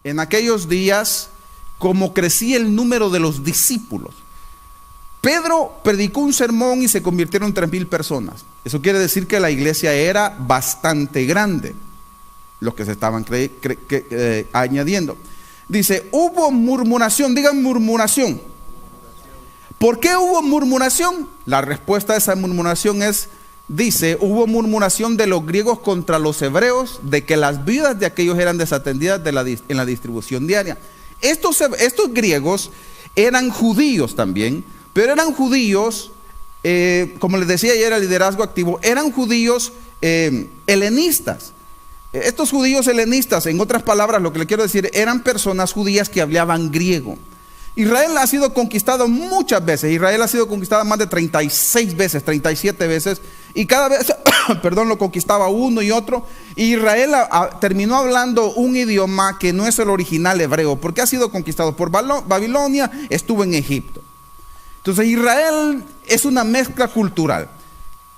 en aquellos días, como crecía el número de los discípulos. Pedro predicó un sermón y se convirtieron en 3,000 personas. Eso quiere decir que la iglesia era bastante grande, los que se estaban añadiendo. Dice, hubo murmuración, digan murmuración. ¿Por qué hubo murmuración? La respuesta a esa murmuración es, dice, hubo murmuración de los griegos contra los hebreos, de que las vidas de aquellos eran desatendidas en la distribución diaria. Estos griegos eran judíos también, pero eran judíos, como les decía ayer, el liderazgo activo, eran judíos helenistas. Estos judíos helenistas, en otras palabras, lo que le quiero decir, eran personas judías que hablaban griego. Israel ha sido conquistado muchas veces. Israel ha sido conquistada más de 36 veces, 37 veces, y cada vez, perdón, lo conquistaba uno y otro. Y Israel terminó hablando un idioma que no es el original hebreo, porque ha sido conquistado por Babilonia, estuvo en Egipto. Entonces Israel es una mezcla cultural,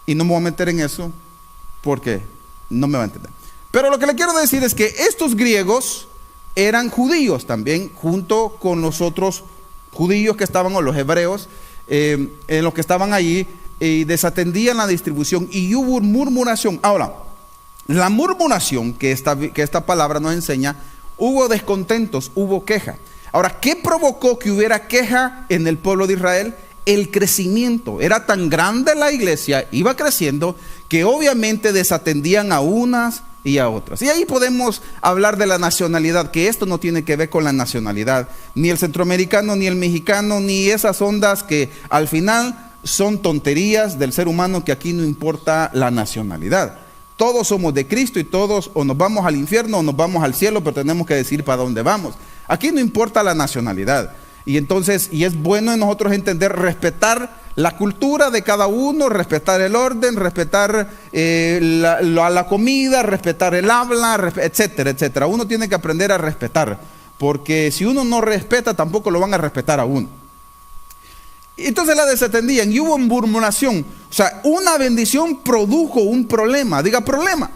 y no me voy a meter en eso porque no me va a entender. Pero lo que le quiero decir es que estos griegos eran judíos también, junto con los otros judíos que estaban, o los hebreos, los que estaban allí, y desatendían la distribución, y hubo murmuración. Ahora, la murmuración que esta palabra nos enseña, hubo descontentos, hubo queja. Ahora, ¿qué provocó que hubiera queja en el pueblo de Israel? El crecimiento. Era tan grande la iglesia, iba creciendo, que obviamente desatendían a unas y a otras. Y ahí podemos hablar de la nacionalidad, que esto no tiene que ver con la nacionalidad, ni el centroamericano, ni el mexicano, ni esas ondas que al final son tonterías del ser humano, que aquí no importa la nacionalidad. Todos somos de Cristo y todos o nos vamos al infierno o nos vamos al cielo, pero tenemos que decir para dónde vamos. Aquí no importa la nacionalidad. Y entonces, y es bueno en nosotros entender, respetar la cultura de cada uno, respetar el orden, respetar la comida, respetar el habla, etcétera, etcétera. Uno tiene que aprender a respetar, porque si uno no respeta, tampoco lo van a respetar a uno. Entonces la desatendían y hubo murmuración. O sea, una bendición produjo un problema. Diga problema.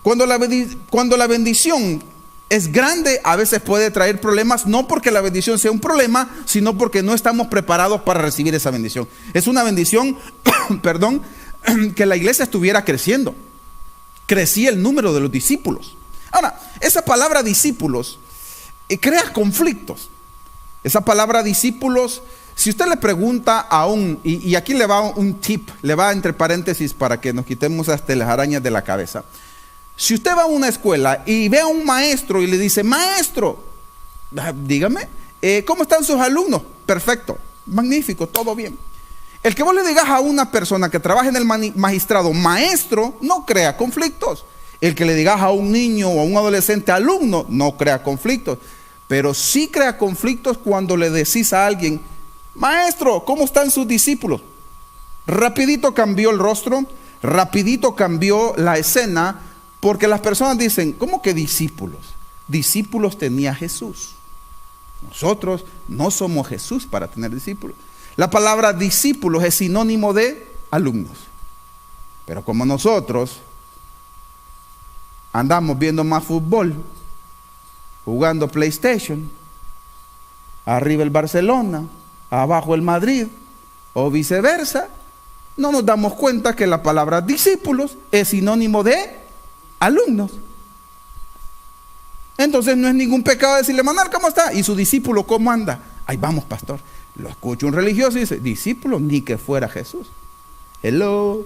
Cuando la bendición es grande, a veces puede traer problemas, no porque la bendición sea un problema, sino porque no estamos preparados para recibir esa bendición. Es una bendición, perdón, que la iglesia estuviera creciendo. Crecía el número de los discípulos. Ahora, esa palabra discípulos crea conflictos. Esa palabra discípulos, si usted le pregunta a y aquí le va un tip, le va entre paréntesis para que nos quitemos hasta las arañas de la cabeza. Si usted va a una escuela y ve a un maestro y le dice, maestro, dígame, ¿cómo están sus alumnos? Perfecto, magnífico, todo bien. El que vos le digas a una persona que trabaja en el magistrado, maestro, no crea conflictos. El que le digas a un niño o a un adolescente, alumno, no crea conflictos. Pero sí crea conflictos cuando le decís a alguien, maestro, ¿cómo están sus discípulos? Rapidito cambió el rostro, rapidito cambió la escena. Porque las personas dicen, ¿cómo que discípulos? Discípulos tenía Jesús. Nosotros no somos Jesús para tener discípulos. La palabra discípulos es sinónimo de alumnos. Pero como nosotros andamos viendo más fútbol, jugando PlayStation, arriba el Barcelona, abajo el Madrid, o viceversa, no nos damos cuenta que la palabra discípulos es sinónimo de alumnos. Entonces no es ningún pecado decirle, Manuel, ¿cómo está? Y su discípulo, ¿cómo anda? Ahí vamos, pastor. Lo escucha un religioso y dice, discípulo, ni que fuera Jesús. Hello.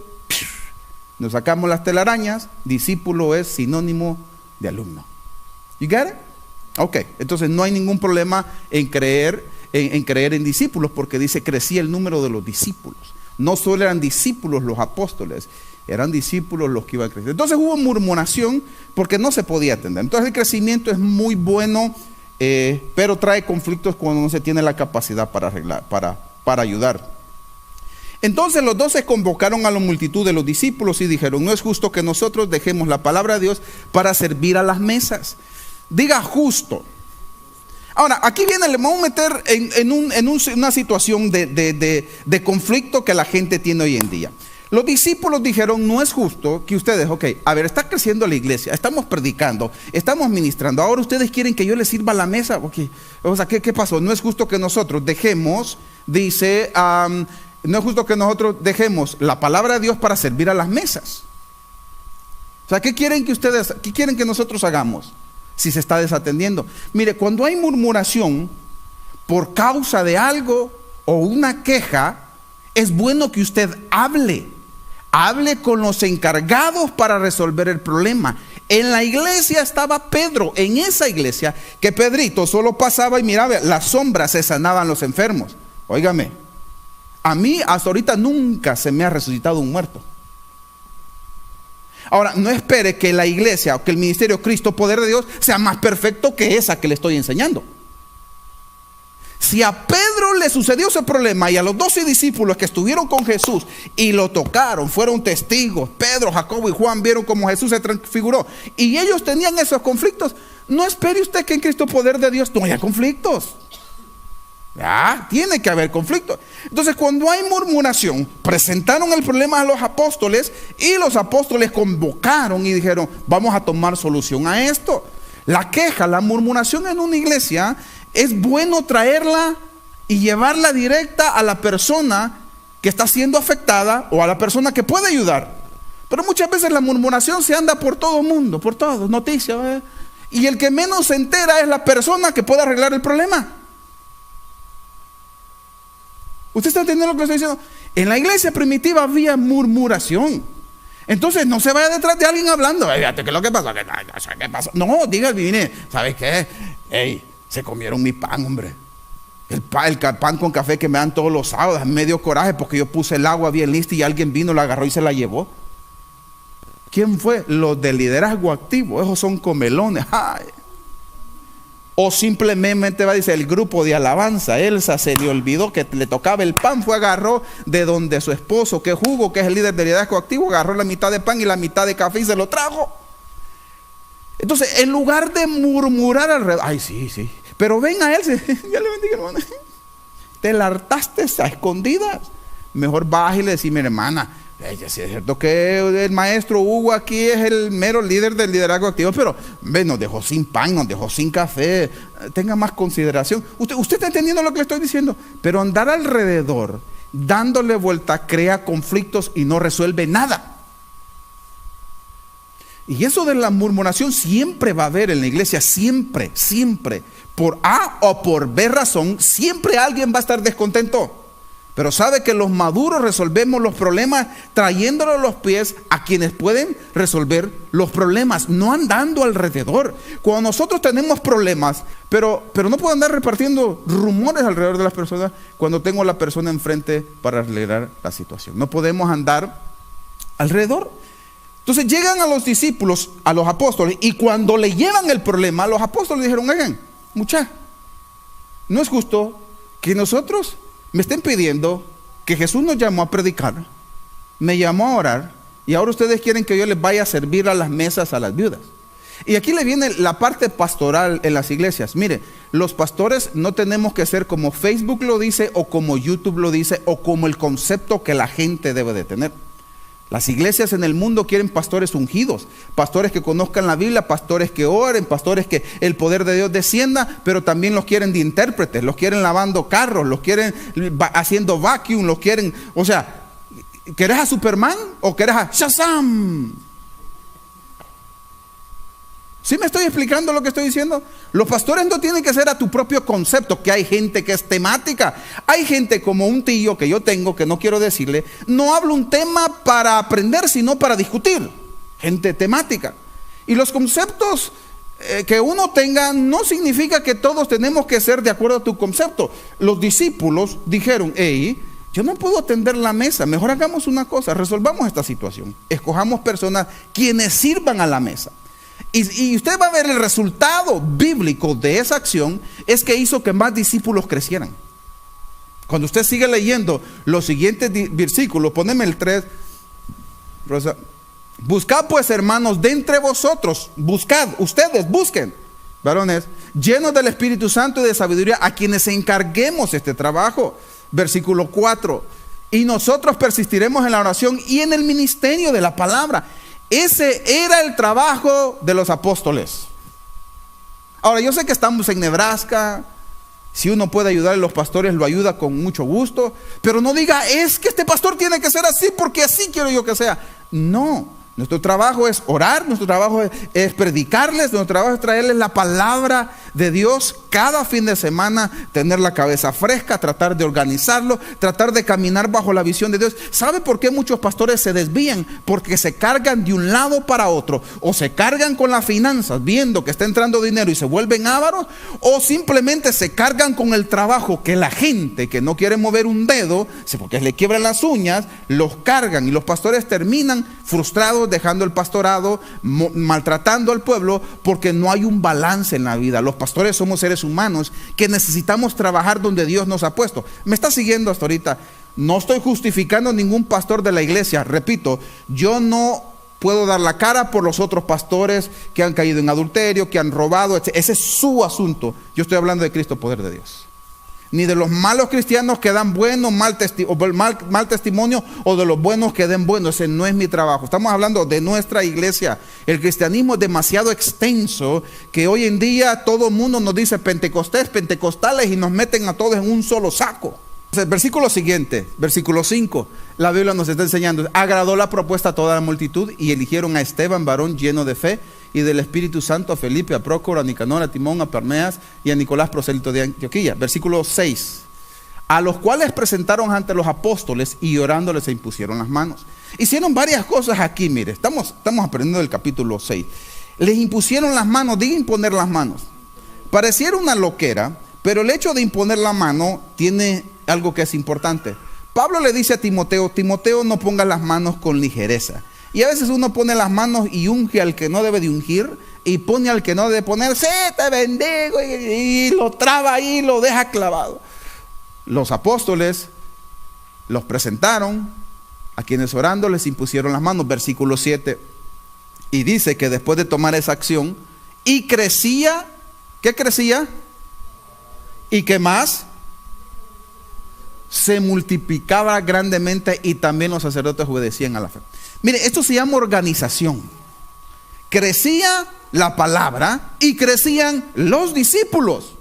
Nos sacamos las telarañas. Discípulo es sinónimo de alumno. You get it? Ok, entonces no hay ningún problema en creer en discípulos, porque dice crecía el número de los discípulos. No solo eran discípulos los apóstoles, eran discípulos los que iban a crecer. Entonces hubo murmuración porque no se podía atender. Entonces el crecimiento es muy bueno, pero trae conflictos cuando no se tiene la capacidad para arreglar, para ayudar. Entonces los 12 convocaron a la multitud de los discípulos y dijeron, no es justo que nosotros dejemos la palabra de Dios para servir a las mesas. Diga justo. Ahora, aquí viene, le vamos a meter en una situación de conflicto que la gente tiene hoy en día. Los discípulos dijeron, no es justo que ustedes, a ver, está creciendo la iglesia, estamos predicando, estamos ministrando, ahora ustedes quieren que yo les sirva la mesa. O sea, ¿qué pasó? No es justo que nosotros dejemos, dice, no es justo que nosotros dejemos la palabra de Dios para servir a las mesas. O sea, qué quieren que nosotros hagamos si se está desatendiendo? Mire, cuando hay murmuración por causa de algo o una queja, es bueno que usted hable con los encargados para resolver el problema. En la iglesia estaba Pedro, en esa iglesia, que Pedrito solo pasaba y miraba, las sombras se sanaban los enfermos. Óigame, a mí hasta ahorita nunca se me ha resucitado un muerto. Ahora, no espere que la iglesia o que el ministerio Cristo Poder de Dios sea más perfecto que esa que le estoy enseñando. Si a Pedro le sucedió ese problema y a los 12 discípulos que estuvieron con Jesús y lo tocaron, fueron testigos, Pedro, Jacobo y Juan vieron cómo Jesús se transfiguró y ellos tenían esos conflictos, no espere usted que en Cristo Poder de Dios no haya conflictos. Tiene que haber conflictos. Entonces, cuando hay murmuración, presentaron el problema a los apóstoles y los apóstoles convocaron y dijeron, vamos a tomar solución a esto. La queja, la murmuración en una iglesia, es bueno traerla y llevarla directa a la persona que está siendo afectada o a la persona que puede ayudar. Pero muchas veces la murmuración se anda por todo el mundo, por todas noticias, y el que menos se entera es la persona que puede arreglar el problema. ¿Usted está entendiendo lo que estoy diciendo? En la iglesia primitiva había murmuración. Entonces no se vaya detrás de alguien hablando. Fíjate, ¿qué es lo que pasó? ¿Qué pasó? No, diga, vine, ¿sabes qué? Se comieron mi pan, hombre. El pan con café que me dan todos los sábados. Me dio coraje porque yo puse el agua bien lista y alguien vino, la agarró y se la llevó. ¿Quién fue? Los del liderazgo activo. Esos son comelones. O simplemente va a decir el grupo de alabanza. Elsa se le olvidó que le tocaba el pan, agarró de donde su esposo, que Hugo, que es el líder del liderazgo activo, agarró la mitad de pan y la mitad de café y se lo trajo. Entonces, en lugar de murmurar alrededor, sí, pero ven a él, ya le bendiga, hermana, te la hartaste a escondidas. Mejor baja y le decís, mi hermana, es cierto que el maestro Hugo aquí es el mero líder del liderazgo activo, pero nos dejó sin pan, nos dejó sin café. Tenga más consideración. Usted está entendiendo lo que le estoy diciendo. Pero andar alrededor dándole vuelta crea conflictos y no resuelve nada. Y eso de la murmuración siempre va a haber en la iglesia, siempre, por A o por B razón, siempre alguien va a estar descontento. Pero sabe que los maduros resolvemos los problemas trayéndolo a los pies a quienes pueden resolver los problemas, no andando alrededor. Cuando nosotros tenemos problemas, pero no puedo andar repartiendo rumores alrededor de las personas cuando tengo a la persona enfrente para arreglar la situación. No podemos andar alrededor. Entonces llegan a los discípulos, a los apóstoles, y cuando le llevan el problema, los apóstoles dijeron, oigan, no es justo que nosotros me estén pidiendo que Jesús nos llamó a predicar, me llamó a orar, y ahora ustedes quieren que yo les vaya a servir a las mesas a las viudas. Y aquí le viene la parte pastoral en las iglesias. Mire, los pastores no tenemos que ser como Facebook lo dice, o como YouTube lo dice, o como el concepto que la gente debe de tener. Las iglesias en el mundo quieren pastores ungidos, pastores que conozcan la Biblia, pastores que oren, pastores que el poder de Dios descienda, pero también los quieren de intérpretes, los quieren lavando carros, los quieren haciendo vacuum, los quieren, o sea, ¿querés a Superman o querés a Shazam? ¿Sí me estoy explicando lo que estoy diciendo? Los pastores no tienen que ser a tu propio concepto, que hay gente que es temática. Hay gente como un tío que yo tengo, que no quiero decirle, no hablo un tema para aprender, sino para discutir. Gente temática. Y los conceptos que uno tenga no significa que todos tenemos que ser de acuerdo a tu concepto. Los discípulos dijeron, yo no puedo atender la mesa, mejor hagamos una cosa, resolvamos esta situación. Escojamos personas quienes sirvan a la mesa. Y usted va a ver el resultado bíblico de esa acción es que hizo que más discípulos crecieran. Cuando usted sigue leyendo los siguientes versículos, poneme el 3, Rosa. Buscad pues, hermanos, de entre vosotros, busquen, varones, llenos del Espíritu Santo y de sabiduría, a quienes encarguemos este trabajo. Versículo 4. Y nosotros persistiremos en la oración y en el ministerio de la palabra. Ese era el trabajo de los apóstoles. Ahora, yo sé que estamos en Nebraska. Si uno puede ayudar a los pastores, lo ayuda con mucho gusto. Pero no diga, es que este pastor tiene que ser así porque así quiero yo que sea. No. Nuestro trabajo es orar, nuestro trabajo es predicarles, nuestro trabajo es traerles la palabra de Dios cada fin de semana, tener la cabeza fresca, tratar de organizarlo, tratar de caminar bajo la visión de Dios. ¿Sabe por qué muchos pastores se desvían? Porque se cargan de un lado para otro, o se cargan con las finanzas viendo que está entrando dinero y se vuelven ávaros, o simplemente se cargan con el trabajo que la gente que no quiere mover un dedo, porque le quiebran las uñas, los cargan, y los pastores terminan frustrados, dejando el pastorado, maltratando al pueblo, porque no hay un balance en la vida. Los pastores somos seres humanos que necesitamos trabajar donde Dios nos ha puesto. ¿Me está siguiendo hasta ahorita? No estoy justificando a ningún pastor de la iglesia. Repito, yo no puedo dar la cara por los otros pastores que han caído en adulterio, que han robado, etc. Ese es su asunto. Yo estoy hablando de Cristo, poder de Dios. Ni de los malos cristianos que dan mal testimonio, o de los buenos que den bueno. Ese no es mi trabajo. Estamos hablando de nuestra iglesia. El cristianismo es demasiado extenso que hoy en día todo el mundo nos dice pentecostales, y nos meten a todos en un solo saco. El versículo siguiente, versículo 5, la Biblia nos está enseñando: agradó la propuesta a toda la multitud y eligieron a Esteban, varón lleno de fe y del Espíritu Santo, a Felipe, a Prócoro, a Nicanor, a Timón, a Parmenas y a Nicolás, prosélito de Antioquía. Versículo 6, a los cuales presentaron ante los apóstoles y orándoles se impusieron las manos. Hicieron varias cosas aquí, mire, estamos aprendiendo del capítulo 6. Les impusieron las manos. Diga imponer las manos. Pareciera una loquera, pero el hecho de imponer la mano tiene algo que es importante. Pablo le dice a Timoteo: Timoteo, no ponga las manos con ligereza. Y a veces uno pone las manos y unge al que no debe de ungir, y pone al que no debe poner, sí, te bendigo, y lo traba ahí, lo deja clavado. Los apóstoles los presentaron, a quienes orando les impusieron las manos. Versículo 7, y dice que después de tomar esa acción, y crecía, ¿qué crecía? ¿Y qué más? Se multiplicaba grandemente, y también los sacerdotes obedecían a la fe. Mire, esto se llama organización. Crecía la palabra y crecían los discípulos.